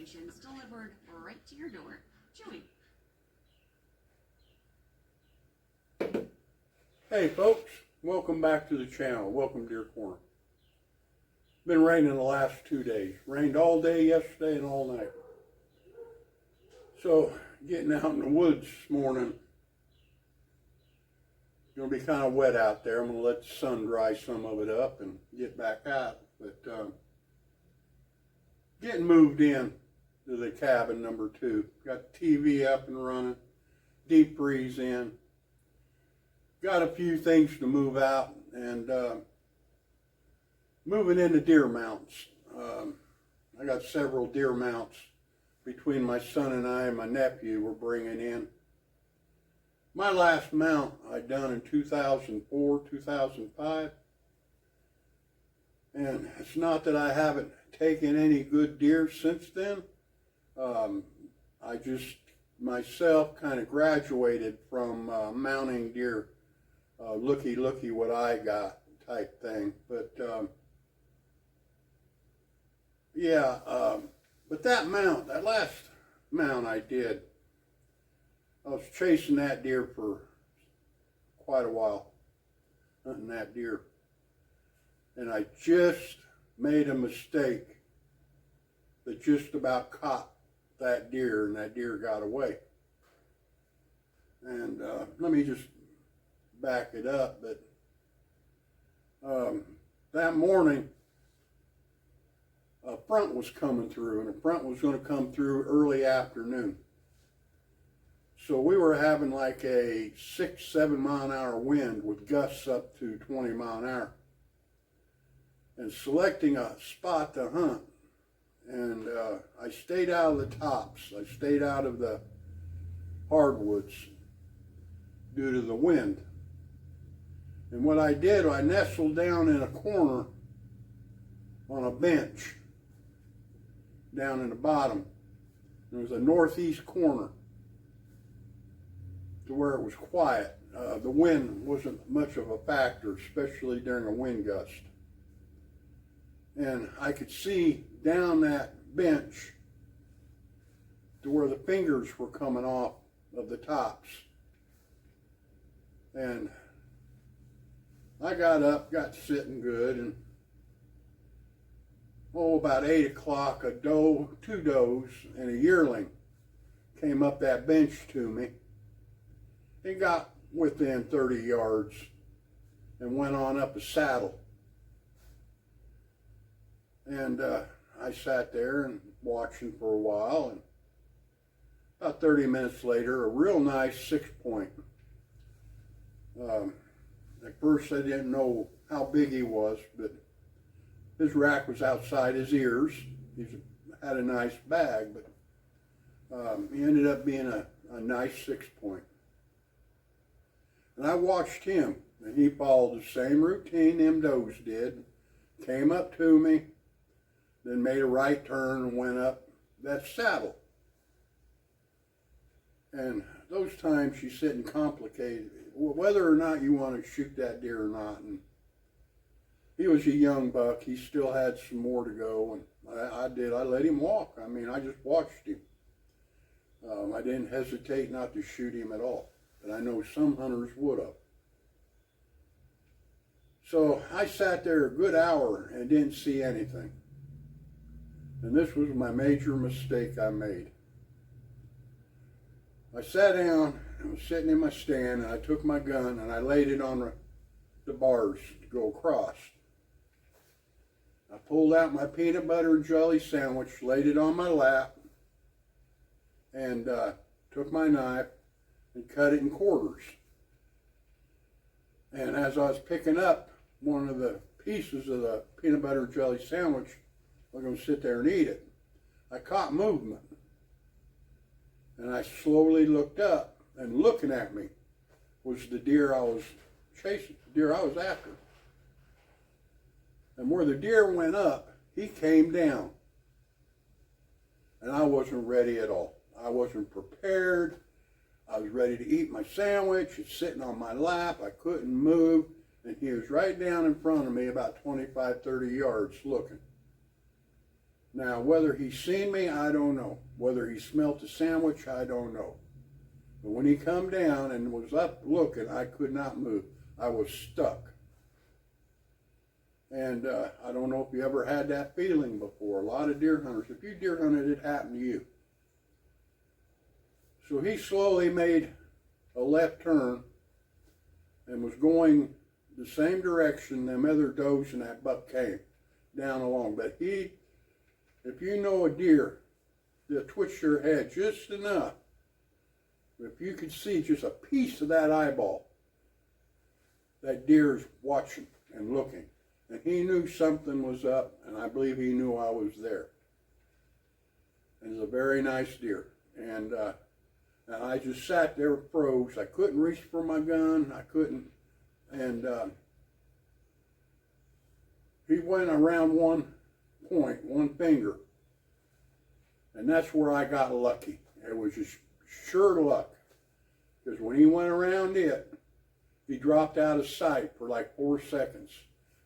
recommendations delivered right to your door. Chewy. Hey folks, welcome back to the channel. Welcome to Deer Corner. Been raining the last 2 days. Rained all day yesterday and all night. So getting out in the woods this morning. Going to be kind of wet out there. I'm going to let the sun dry some of it up and get back out. But getting moved in to the cabin number 2. Got the TV up and running. Deep freeze in. Got a few things to move out and moving into deer mounts. I got several deer mounts between my son and I and my nephew we're bringing in. My last mount I done in 2004, 2005. And it's not that I haven't taken any good deer since then. I just myself kind of graduated from mounting deer, looky what I got type thing. But but that last mount I did, I was chasing that deer for quite a while, hunting that deer. And I just made a mistake that just about caught that deer, and that deer got away. And let me just back it up, but that morning, a front was coming through, and a front was going to come through early afternoon. So we were having like a 6-7 mile an hour wind with gusts up to 20 mile an hour. And selecting a spot to hunt. And I stayed out of the tops. I stayed out of the hardwoods due to the wind. And what I did, I nestled down in a corner on a bench down in the bottom. There was a northeast corner to where it was quiet. The wind wasn't much of a factor, especially during a wind gust. And I could see down that bench to where the fingers were coming off of the tops. And I got up, got sitting good, and about 8 o'clock, a doe, 2 does, and a yearling came up that bench to me. It got within 30 yards and went on up a saddle. And I sat there and watching for a while, and about 30 minutes later, a real nice 6-point. At first I didn't know how big he was, but his rack was outside his ears. He had a nice bag, but he ended up being a nice 6-point. And I watched him, and he followed the same routine them does did. Came up to me, then made a right turn and went up that saddle. And those times you sit and complicate whether or not you want to shoot that deer or not. And he was a young buck. He still had some more to go, and I let him walk. I mean, I just watched him. I didn't hesitate not to shoot him at all, but I know some hunters would have. So I sat there a good hour and didn't see anything. And this was my major mistake I made. I sat down, I was sitting in my stand, and I took my gun and I laid it on the bars to go across. I pulled out my peanut butter and jelly sandwich, laid it on my lap, and took my knife and cut it in quarters. And as I was picking up one of the pieces of the peanut butter and jelly sandwich, I was going to sit there and eat it. I caught movement. And I slowly looked up, and looking at me was the deer I was chasing, the deer I was after. And where the deer went up, he came down. And I wasn't ready at all. I wasn't prepared. I was ready to eat my sandwich. It's sitting on my lap. I couldn't move. And he was right down in front of me about 25, 30 yards looking. Now, whether he seen me, I don't know. Whether he smelt the sandwich, I don't know. But when he come down and was up looking, I could not move. I was stuck. And I don't know if you ever had that feeling before. A lot of deer hunters, if you deer hunted, it happened to you. So he slowly made a left turn and was going the same direction them other does and that buck came down along. But he, if you know a deer, they'll twitch their head just enough. If you could see just a piece of that eyeball, that deer's watching and looking. And he knew something was up, and I believe he knew I was there. And it's a very nice deer. And I just sat there froze. I couldn't reach for my gun. I couldn't. And he went around one point, one finger. And that's where I got lucky. It was just sure luck. Because when he went around it, he dropped out of sight for like 4 seconds.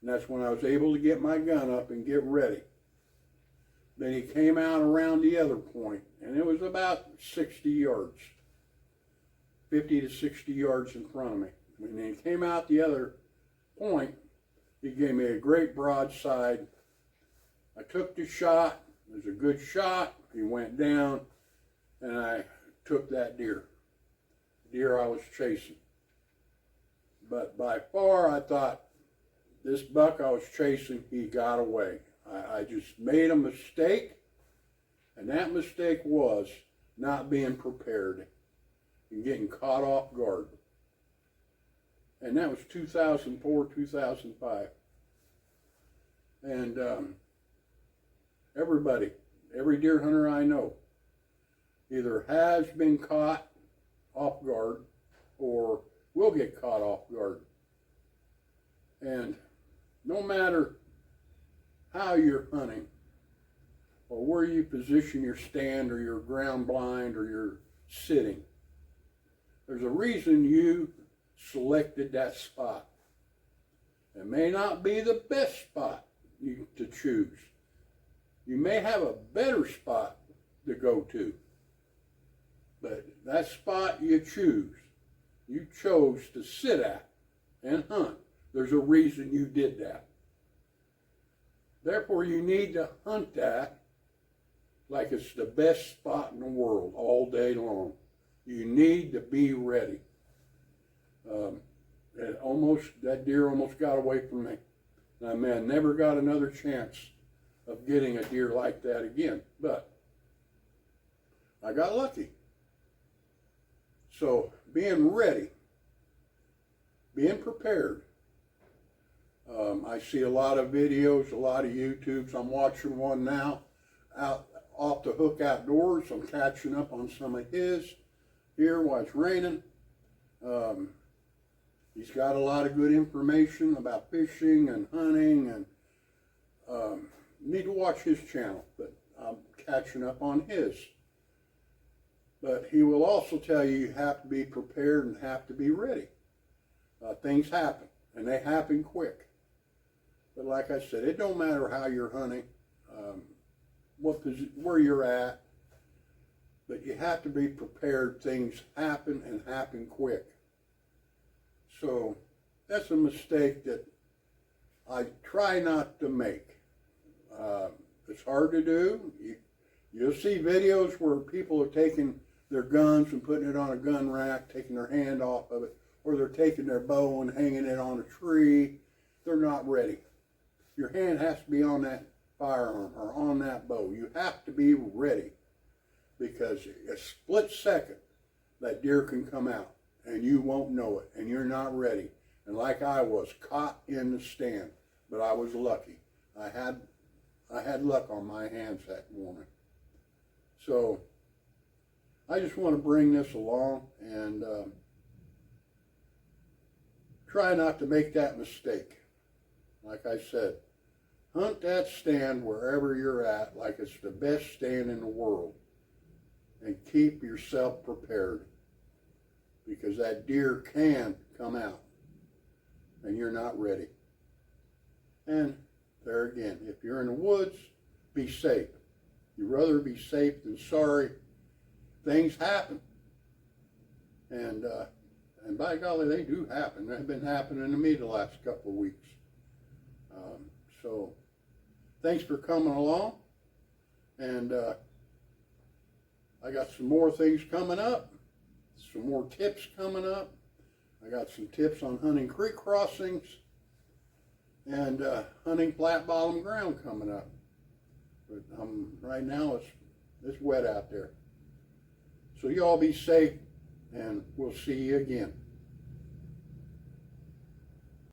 And that's when I was able to get my gun up and get ready. Then he came out around the other point, and it was about 60 yards, 50 to 60 yards in front of me. When he came out the other point, he gave me a great broadside. I took the shot. It was a good shot. He went down, and I took that deer. Deer I was chasing. But by far, I thought, this buck I was chasing, he got away. I just made a mistake, and that mistake was not being prepared and getting caught off guard. And that was 2004, 2005. And everybody, every deer hunter I know, either has been caught off guard or will get caught off guard. And no matter how you're hunting or where you position your stand or your ground blind or your sitting, there's a reason you selected that spot. It may not be the best spot to choose. You may have a better spot to go to, but that spot you choose, you chose to sit at and hunt. There's a reason you did that. Therefore, you need to hunt that like it's the best spot in the world all day long. You need to be ready. That deer almost got away from me. And I may have never got another chance of getting a deer like that again. But I got lucky. So being ready, being prepared. I see a lot of videos, a lot of YouTubes. I'm watching one now out off the hook outdoors. I'm catching up on some of his here while it's raining. He's got a lot of good information about fishing and hunting, and need to watch his channel, but I'm catching up on his. But he will also tell you you have to be prepared and have to be ready. Things happen, and they happen quick. But like I said, it don't matter how you're hunting, where you're at, but you have to be prepared. Things happen and happen quick. So that's a mistake that I try not to make. It's hard to do. You'll see videos where people are taking their guns and putting it on a gun rack, taking their hand off of it, or they're taking their bow and hanging it on a tree. They're not ready. Your hand has to be on that firearm or on that bow. You have to be ready, because a split second that deer can come out and you won't know it, and you're not ready. And like I was, caught in the stand, but I was lucky. I had luck on my hands that morning. So I just want to bring this along and try not to make that mistake. Like I said, hunt that stand wherever you're at like it's the best stand in the world, and keep yourself prepared, because that deer can come out and you're not ready. And there again, if you're in the woods, be safe. You'd rather be safe than sorry. Things happen. And by golly, they do happen. They've been happening to me the last couple of weeks. So thanks for coming along. And I got some more things coming up, some more tips coming up. I got some tips on hunting creek crossings and hunting flat bottom ground coming up. But right now it's wet out there. So you all be safe, and we'll see you again.